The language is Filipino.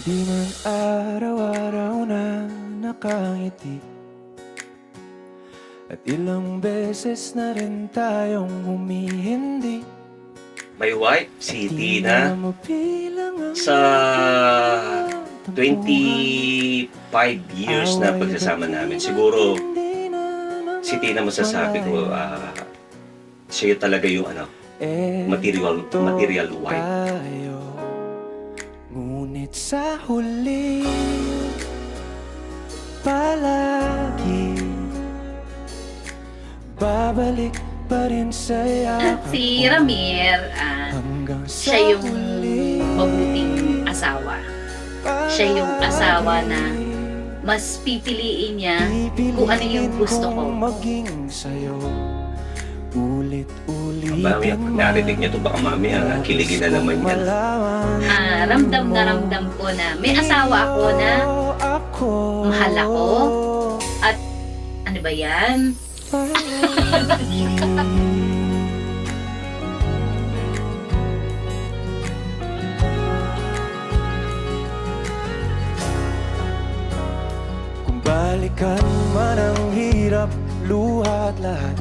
Di man araw-araw na nakangiti, at ilang beses na rin tayong humihindi. My wife, si Tina, Di na mabilang ang sa tampuhan. 25 years na pagsasama namin, siguro si Tina masasabi ko, siya talaga yung material wife. Tayo, ngunit sa huli palagi babalik pa rin sa'yo. Si Ramir, siya yung mabuting asawa. Siya yung asawa na mas pipiliin niya kung ano yung gusto ko. Maging sa'yo, ulit-ulitin Mamaya, pag narinig niya ito, baka mamaya kiligin na naman yan. Ramdam na ramdam ko na may asawa ako na mahal ako. At ano ba yan? Kung balikan man ang hirap, luha at lahat,